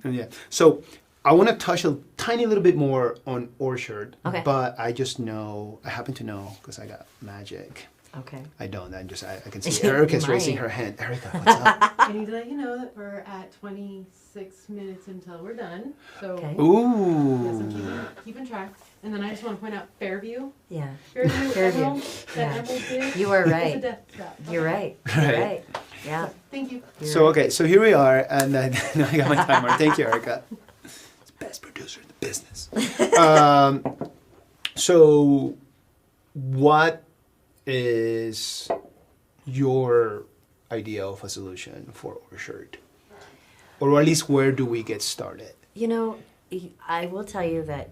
yeah, so I want to touch a tiny little bit more on Orchard, Okay. but I happen to know because I got magic. Okay. I don't. I can see Erica's You raising might. her hand. Erica, what's up? I need to let you know that we're at 26 minutes until we're done. So Okay. yes, I'm Ooh. keeping track. And then I just want to point out Fairview. Yeah. Fairview, Fairview. Emerald, that Yeah. Emerald did. You are It's a right. death trap. You're right. Right. You're right. Yeah. Thank you. You're So right. okay, so here we are, and now I got my timer. Thank you, Erica. It's the best producer in the business. So, what is your idea of a solution for Orchard, or at least where do we get started? You know, I will tell you that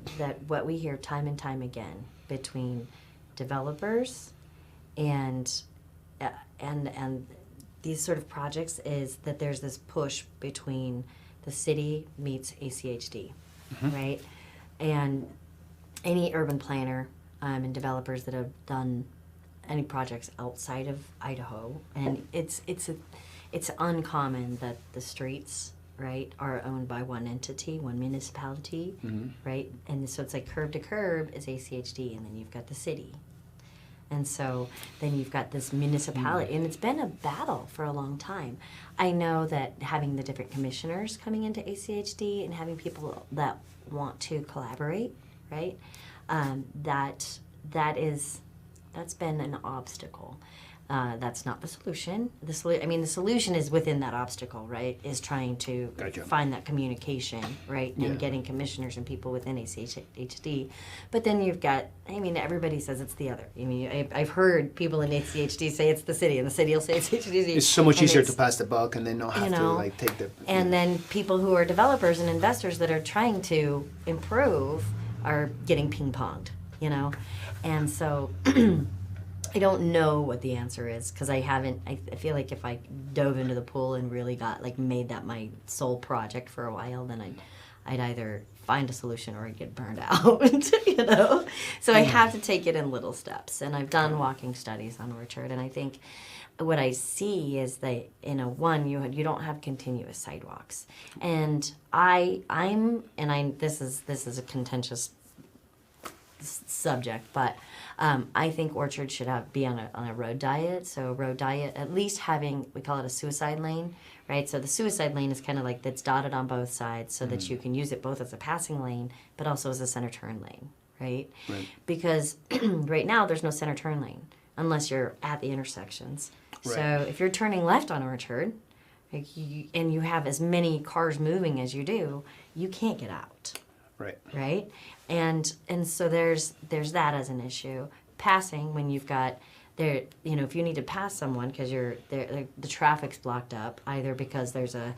what we hear time and time again between developers and these sort of projects is that there's this push between the city meets ACHD, right? And any urban planner and developers that have done any projects outside of Idaho, and it's uncommon that the streets, right, are owned by one entity, one municipality, right? And so it's like curb to curb is ACHD, and then you've got the city. And so then you've got this municipality, and it's been a battle for a long time. I know that having the different commissioners coming into ACHD and having people that want to collaborate, right, that's been an obstacle. That's not the solution. The solution is within that obstacle, right? Is trying to Gotcha. find that communication, right, Yeah. and getting commissioners and people within ACHD. But then you've got, I mean, everybody says it's the other. I mean, I've heard people in ACHD say it's the city, and the city will say it's ACHD. It's so much and easier it's- to pass the buck and then not have to like take the. And then people who are developers and investors that are trying to improve are getting ping-ponged, you know? And so I don't know what the answer is because I feel like if I dove into the pool and really made that my sole project for a while, then I'd either find a solution or I'd get burned out, you know? So I have to take it in little steps. And I've done walking studies on Orchard, and I think what I see is that, you know, you don't have continuous sidewalks. And this is a contentious subject, but I think Orchard should be on a road diet. So road diet, at least having, we call it a suicide lane, right? So the suicide lane is kind of like that's dotted on both sides so that you can use it both as a passing lane, but also as a center turn lane, right? Right. Because right now there's no center turn lane unless you're at the intersections. Right. So if you're turning left on Orchard, and you have as many cars moving as you do, you can't get out. Right. Right, and so there's that as an issue. Passing when you've got if you need to pass someone because the traffic's blocked up, either because there's a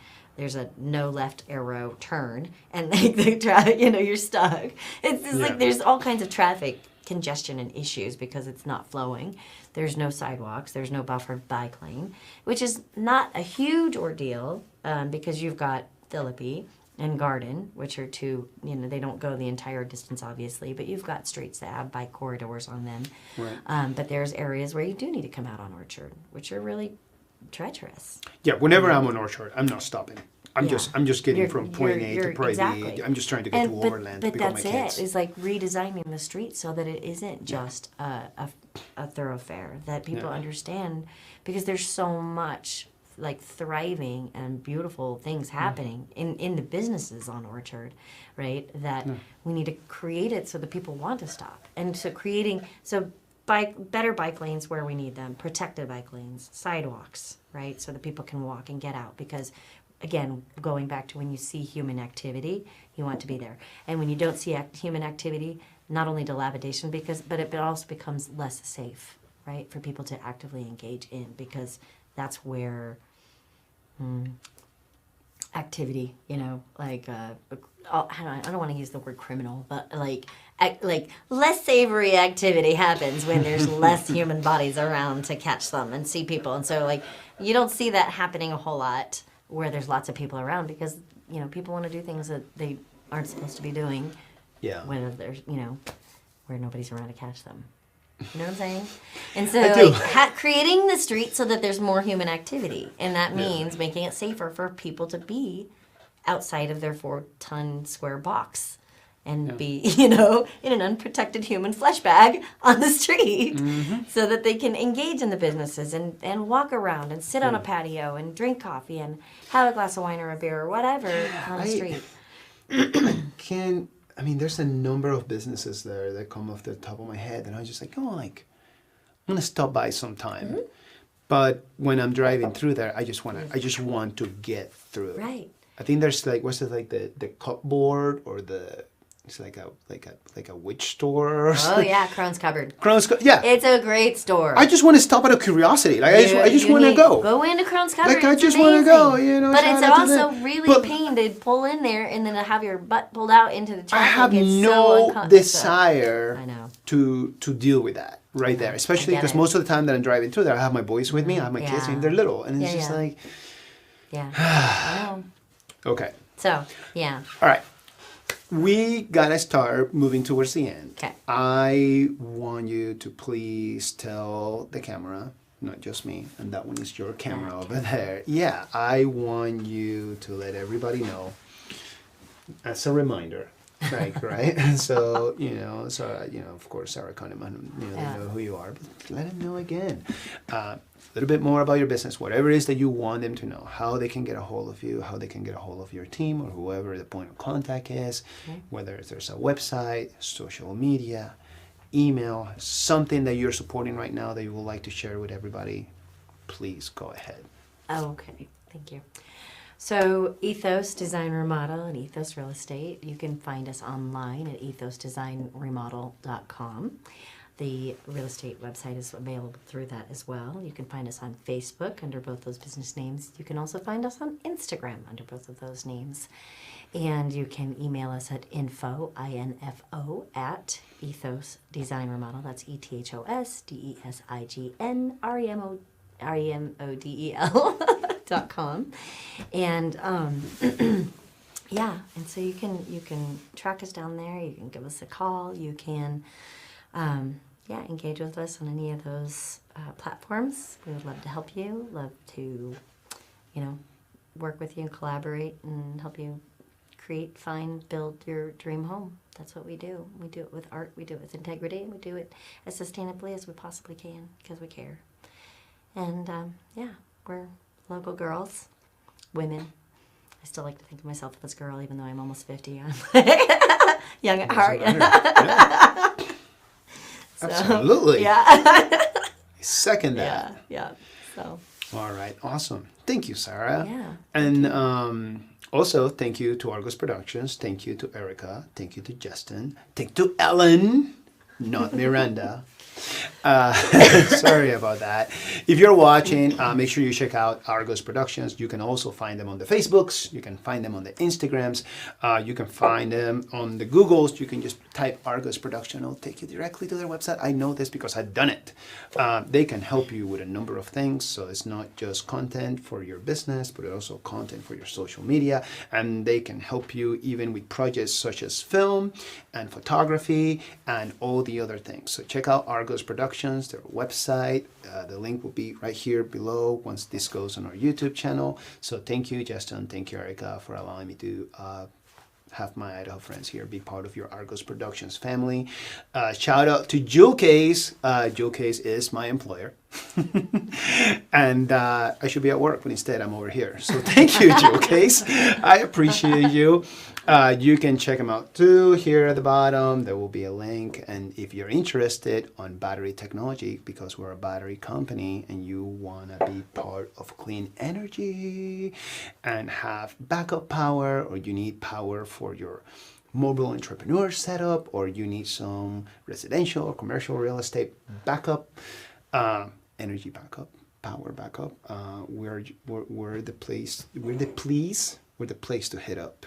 no left arrow turn and you're stuck. It's just like there's all kinds of traffic congestion and issues because it's not flowing. There's no sidewalks. There's no buffered bike lane, which is not a huge ordeal because you've got Philippi and Garden, which are two, they don't go the entire distance, obviously, but you've got streets that have bike corridors on them. Right. But there's areas where you do need to come out on Orchard, which are really treacherous. Yeah, whenever I'm on Orchard, I'm not stopping. I'm just getting from point A to point B. I'm just trying to get to Overland to pick up my kids. But that's it. It's like redesigning the street so that it isn't just a thoroughfare, that people understand, because there's so much like thriving and beautiful things happening in the businesses on Orchard, right? That we need to create it so that people want to stop. And so better bike lanes where we need them, protected bike lanes, sidewalks, right? So that people can walk and get out, because again, going back to when you see human activity, you want to be there. And when you don't see human activity, not only dilapidation, but it also becomes less safe, right, for people to actively engage in, because that's where activity, like I don't want to use the word criminal, but like less savory activity happens when there's less human bodies around to catch them and see people. And so like you don't see that happening a whole lot where there's lots of people around, because people want to do things that they aren't supposed to be doing. Yeah. When there's where nobody's around to catch them. You know what I'm saying? And so creating the street so that there's more human activity, and that means making it safer for people to be outside of their 4-ton square box and be, in an unprotected human flesh bag on the street, so that they can engage in the businesses and walk around and sit on a patio and drink coffee and have a glass of wine or a beer or whatever on the street. There's a number of businesses there that come off the top of my head, and I'm just like, I'm going to stop by sometime. But when I'm driving through there, I just want to get through. Right. I think there's the cupboard, or it's like a witch store or something. Oh yeah, Crone's Cupboard. Yeah. It's a great store. I just want to stop out of curiosity. Like I just want to go. Go into Crone's Cupboard. Like I just want to go, But it's also really a pain to pull in there and then to have your butt pulled out into the traffic. I have no desire to deal with that right there, especially because most of the time that I'm driving through there, I have my boys with me, I have my kids, and they're little, and it's just like, I know. Okay. So yeah. All right. We gotta start moving towards the end. Okay. I want you to please tell the camera, not just me, and that one is your camera over there. Yeah, I want you to let everybody know, as a reminder, right? And so, of course, Sarah Kahneman, they know who you are, but let them know again. A little bit more about your business, whatever it is that you want them to know, how they can get a hold of you, how they can get a hold of your team, or whoever the point of contact is, whether there's a website, social media, email, something that you're supporting right now that you would like to share with everybody, please go ahead. Okay, thank you. So Ethos Design Remodel and Ethos Real Estate, you can find us online at ethosdesignremodel.com. The real estate website is available through that as well. You can find us on Facebook under both those business names. You can also find us on Instagram under both of those names. And you can email us at info, I-N-F-O, at Ethos Design Remodel. That's ETHOSDESIGNREMODEL.com. And and so you can track us down there. You can give us a call. You can engage with us on any of those platforms. We would love to help you, love to, work with you and collaborate and help you create, find, build your dream home. That's what we do. We do it with art, we do it with integrity, and we do it as sustainably as we possibly can because we care. And we're local girls, women. I still like to think of myself as a girl, even though I'm almost 50. I'm young at heart. So, absolutely. Yeah. I second that. Yeah. So. All right. Awesome. Thank you, Sarah. Yeah. And also, thank you to Argos Productions. Thank you to Erica. Thank you to Justin. Thank you to Ellen, not Miranda. Sorry about that. If you're watching, make sure you check out Argos Productions. You can also find them on the Facebooks. You can find them on the Instagrams. You can find them on the Googles. You can just type Argos Production. It'll take you directly to their website. I know this because I've done it. They can help you with a number of things. So it's not just content for your business, but also content for your social media. And they can help you even with projects such as film and photography and all the other things. So check out Argos Productions, their website. The link will be right here below once this goes on our YouTube channel. So thank you, Justin. Thank you, Erica, for allowing me to have My Idaho Friends here, be part of your Argos Productions family. Shout out to Jewel Case. Jewel Case is my employer. And I should be at work, but instead I'm over here. So thank you, Jewel Case. I appreciate you. You can check them out too. Here at the bottom, there will be a link. And if you're interested on battery technology, because we're a battery company and you want to be part of clean energy and have backup power, or you need power for your mobile entrepreneur setup, or you need some residential or commercial real estate backup, energy backup, power backup, we're the place to hit up.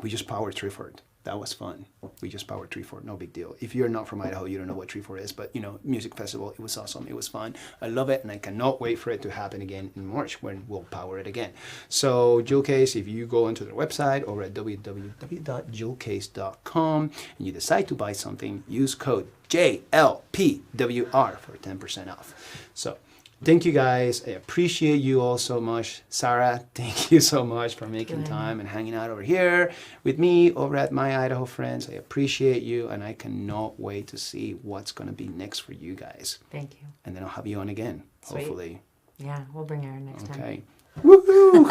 We just powered Treefort. That was fun. We just powered Treefort. No big deal. If you're not from Idaho, you don't know what Treefort is, but music festival, it was awesome. It was fun. I love it, and I cannot wait for it to happen again in March when we'll power it again. So Jewelcase, if you go into their website over at www.jewelcase.com and you decide to buy something, use code JLPWR for 10% off. So thank you guys. I appreciate you all so much. Sarah, thank you so much for making time and hanging out over here with me over at My Idaho Friends. I appreciate you, and I cannot wait to see what's going to be next for you guys. Thank you. And then I'll have you on again, Sweet. Hopefully. Yeah, we'll bring her next time. Okay. Woohoo!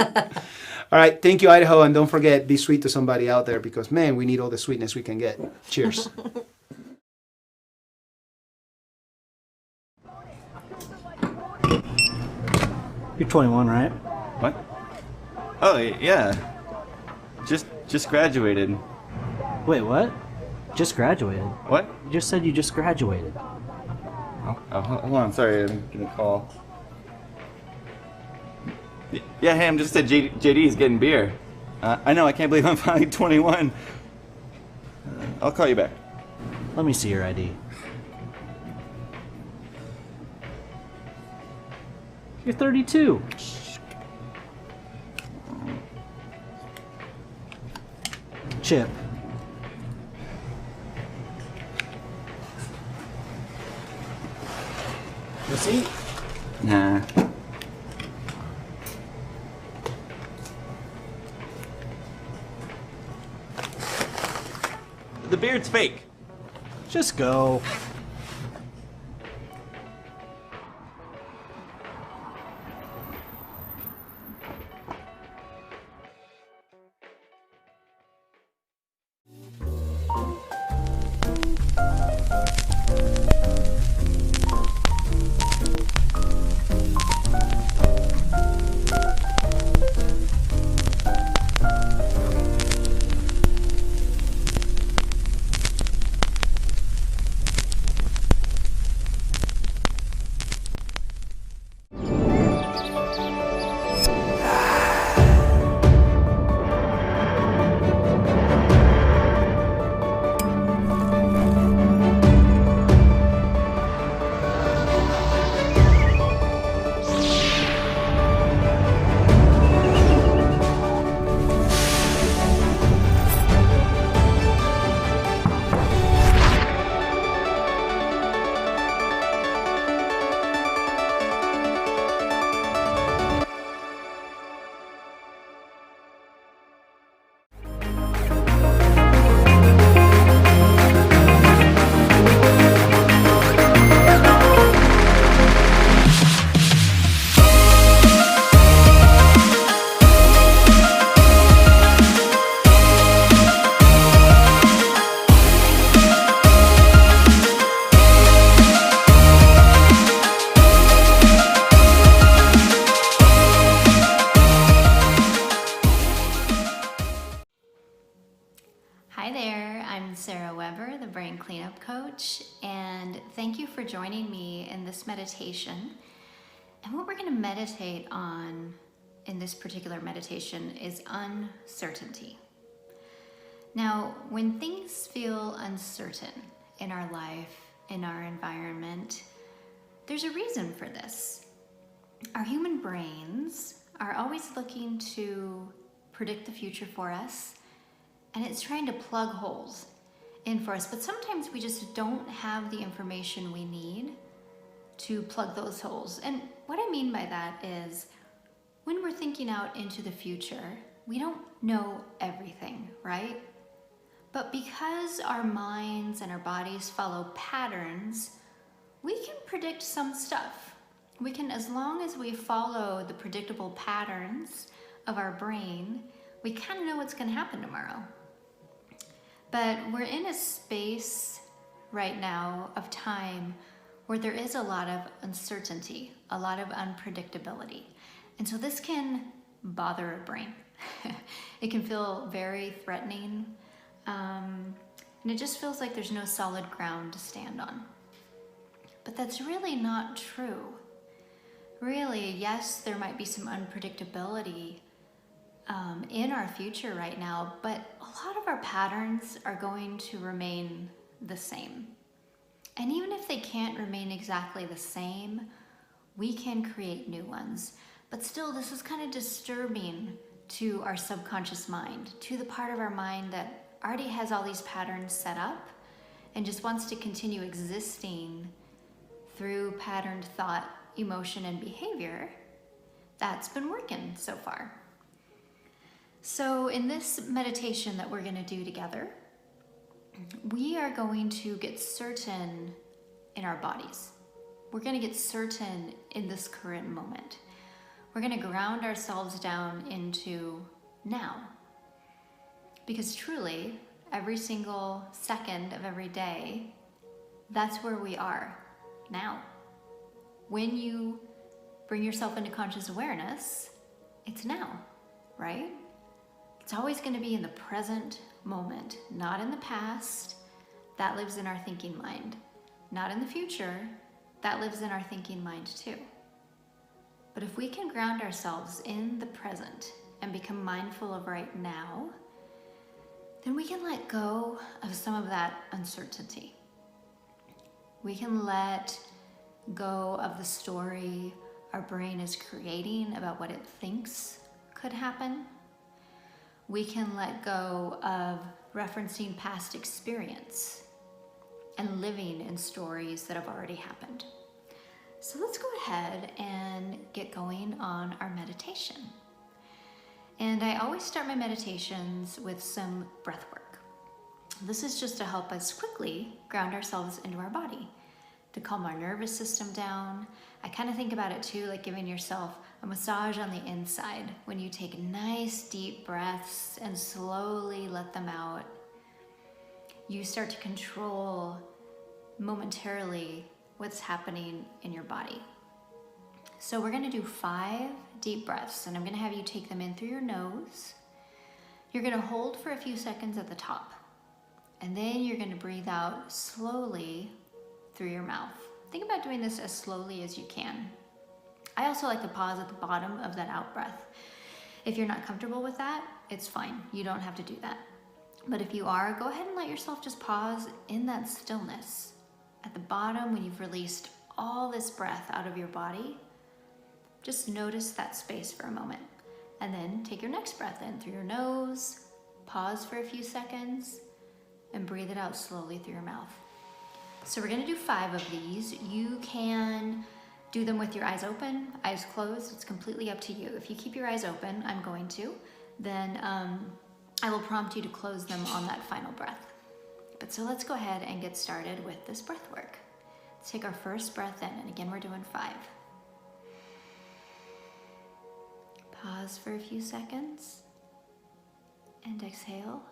All right. Thank you, Idaho. And don't forget, be sweet to somebody out there because, man, we need all the sweetness we can get. Cheers. You're 21, right? What? Oh, yeah. Just graduated. Wait, what? Just graduated? What? You just said you just graduated. Oh, hold on. Sorry, I'm getting a call. Yeah, hey, I'm just at JD's getting beer. I know, I can't believe I'm finally 21. I'll call you back. Let me see your ID. You're 32. Chip. Receipt? Nah. The beard's fake. Just go. the Brain Cleanup Coach, and thank you for joining me in this meditation. And what we're going to meditate on in this particular meditation is uncertainty. Now, when things feel uncertain in our life, in our environment, there's a reason for this. Our human brains are always looking to predict the future for us, and it's trying to plug holes in for us, but sometimes we just don't have the information we need to plug those holes. And what I mean by that is when we're thinking out into the future, we don't know everything, right? But because our minds and our bodies follow patterns, we can predict some stuff. We can, as long as we follow the predictable patterns of our brain, we kind of know what's going to happen tomorrow. But we're in a space right now of time where there is a lot of uncertainty, a lot of unpredictability. And so this can bother a brain. It can feel very threatening. And it just feels like there's no solid ground to stand on. But that's really not true. Really, yes, there might be some unpredictability in our future right now, but a lot of our patterns are going to remain the same. And even if they can't remain exactly the same, we can create new ones. But still, this is kind of disturbing to our subconscious mind, to the part of our mind that already has all these patterns set up and just wants to continue existing through patterned thought, emotion, and behavior. That's been working so far. So in this meditation that we're going to do together, we are going to get certain in our bodies. We're going to get certain in this current moment. We're going to ground ourselves down into now. Because truly, every single second of every day, that's where we are now. When you bring yourself into conscious awareness, it's now, right? It's always going to be in the present moment, not in the past. That lives in our thinking mind. Not in the future. That lives in our thinking mind too. But if we can ground ourselves in the present and become mindful of right now, then we can let go of some of that uncertainty. We can let go of the story our brain is creating about what it thinks could happen. We can let go of referencing past experience and living in stories that have already happened. So let's go ahead and get going on our meditation. And I always start my meditations with some breath work. This is just to help us quickly ground ourselves into our body, to calm our nervous system down. I kind of think about it too, like giving yourself a massage on the inside when you take nice deep breaths and slowly let them out. You start to control momentarily what's happening in your body. So we're going to do 5 deep breaths, and I'm going to have you take them in through your nose. You're going to hold for a few seconds at the top, and then you're going to breathe out slowly through your mouth. Think about doing this as slowly as you can. I also like to pause at the bottom of that out breath. If you're not comfortable with that, it's fine. You don't have to do that. But if you are, go ahead and let yourself just pause in that stillness. At the bottom, when you've released all this breath out of your body, just notice that space for a moment. And then take your next breath in through your nose, pause for a few seconds, and breathe it out slowly through your mouth. So we're gonna do 5 of these. You can do them with your eyes open, eyes closed. It's completely up to you. If you keep your eyes open, I'm going to, then I will prompt you to close them on that final breath. But so let's go ahead and get started with this breath work. Let's take our first breath in, and again, we're doing 5. Pause for a few seconds and exhale.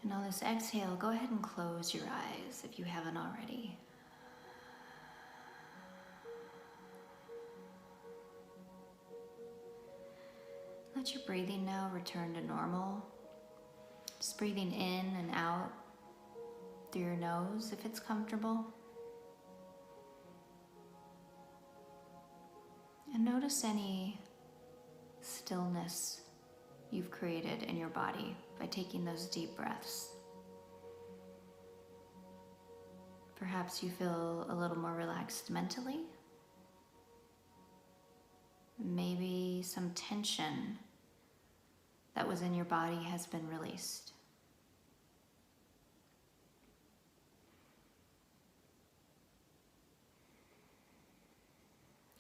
And on this exhale, go ahead and close your eyes if you haven't already. Let your breathing now return to normal. Just breathing in and out through your nose if it's comfortable. And notice any stillness you've created in your body by taking those deep breaths. Perhaps you feel a little more relaxed mentally. Maybe some tension that was in your body has been released.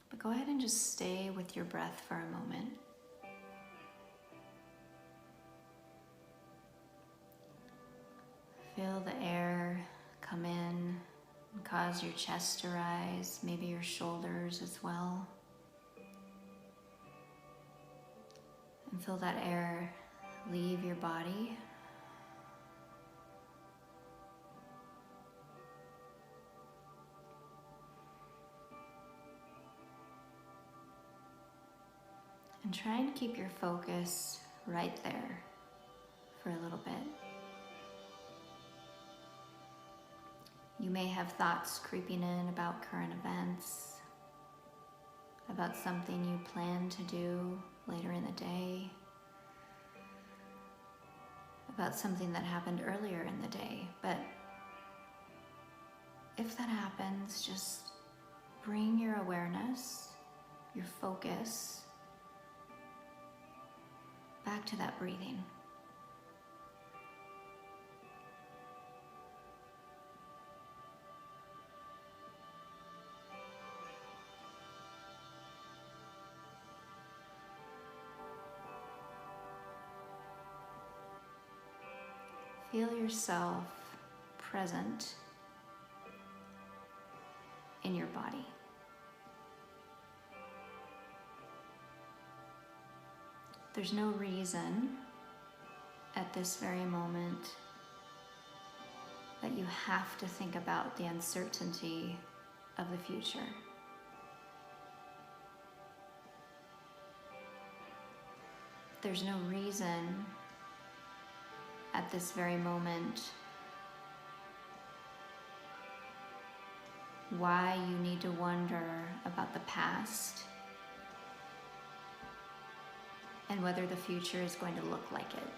But go ahead and just stay with your breath for a moment. Feel the air come in and cause your chest to rise, maybe your shoulders as well. And feel that air leave your body. And try and keep your focus right there for a little bit. You may have thoughts creeping in about current events, about something you plan to do later in the day, about something that happened earlier in the day. But if that happens, just bring your awareness, your focus, back to that breathing. Feel yourself present in your body. There's no reason at this very moment that you have to think about the uncertainty of the future. There's no reason at this very moment why you need to wonder about the past and whether the future is going to look like it.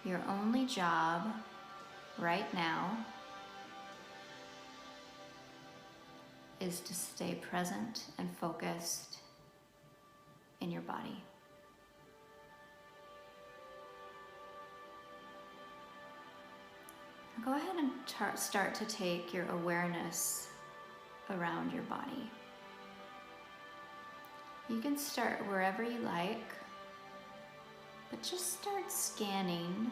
Your only job right now is to stay present and focused in your body. Go ahead and start to take your awareness around your body. You can start wherever you like, but just start scanning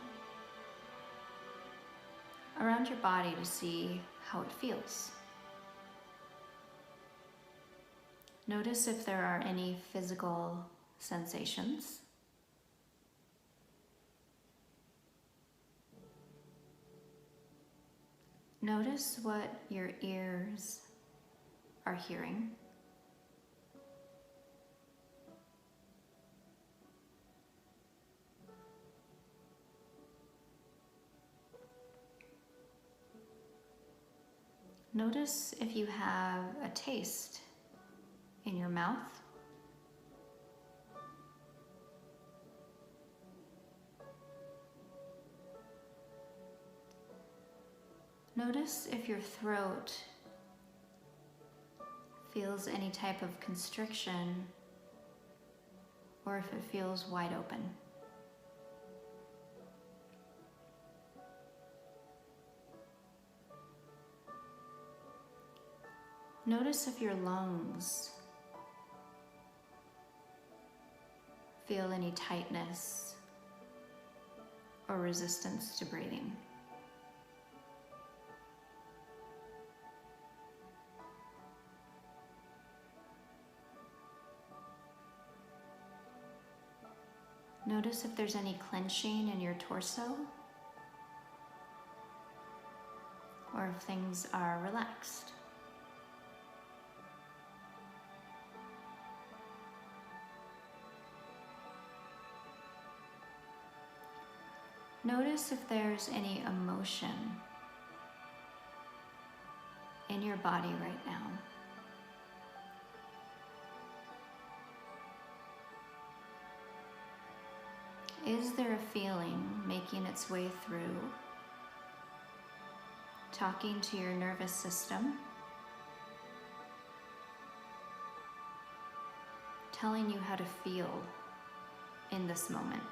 around your body to see how it feels. Notice if there are any physical sensations. Notice what your ears are hearing. Notice if you have a taste in your mouth. Notice if your throat feels any type of constriction or if it feels wide open. Notice if your lungs feel any tightness or resistance to breathing. Notice if there's any clenching in your torso, or if things are relaxed. Notice if there's any emotion in your body right now. Is there a feeling making its way through, talking to your nervous system, telling you how to feel in this moment?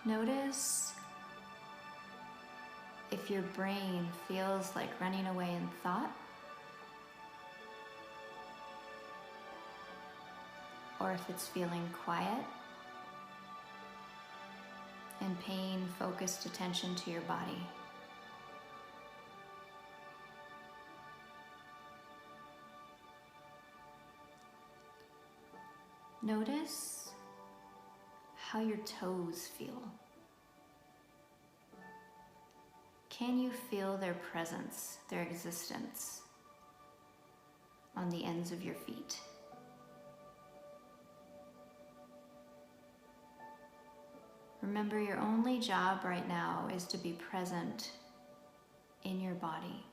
Notice if your brain feels like running away in thought, or if it's feeling quiet and paying focused attention to your body. Notice how your toes feel. Can you feel their presence, their existence on the ends of your feet? Remember, your only job right now is to be present in your body.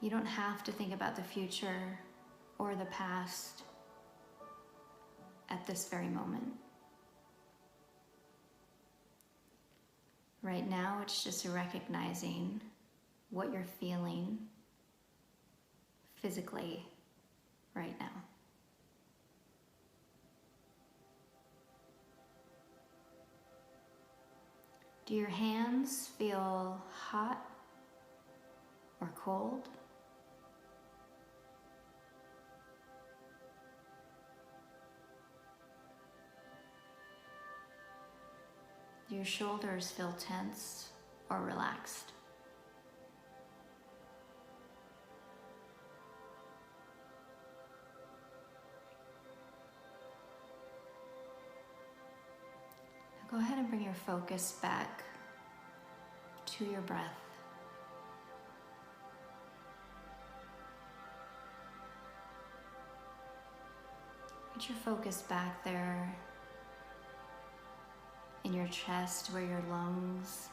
You don't have to think about the future or the past at this very moment. Right now, it's just recognizing what you're feeling physically right now. Do your hands feel hot or cold? Do your shoulders feel tense or relaxed? Now go ahead and bring your focus back to your breath. Get your focus back there in your chest, where your lungs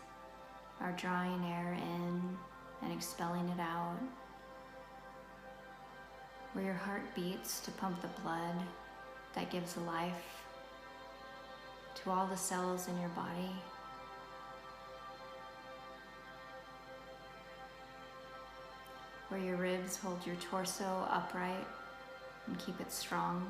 are drawing air in and expelling it out, where your heart beats to pump the blood that gives life to all the cells in your body. Where your ribs hold your torso upright and keep it strong.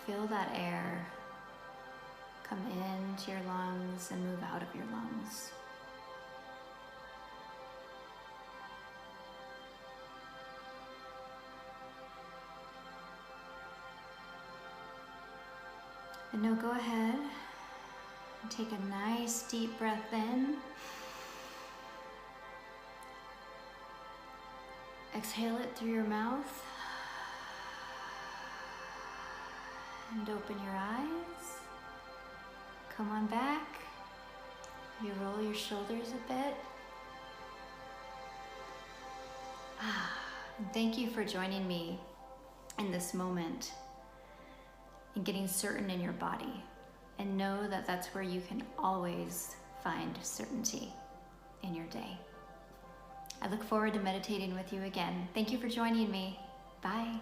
Feel that air come into your lungs and move out of your lungs. And now go ahead and take a nice deep breath in. Exhale it through your mouth. And open your eyes. Come on back. You roll your shoulders a bit. And thank you for joining me in this moment and getting certain in your body. And know that that's where you can always find certainty in your day. I look forward to meditating with you again. Thank you for joining me. Bye.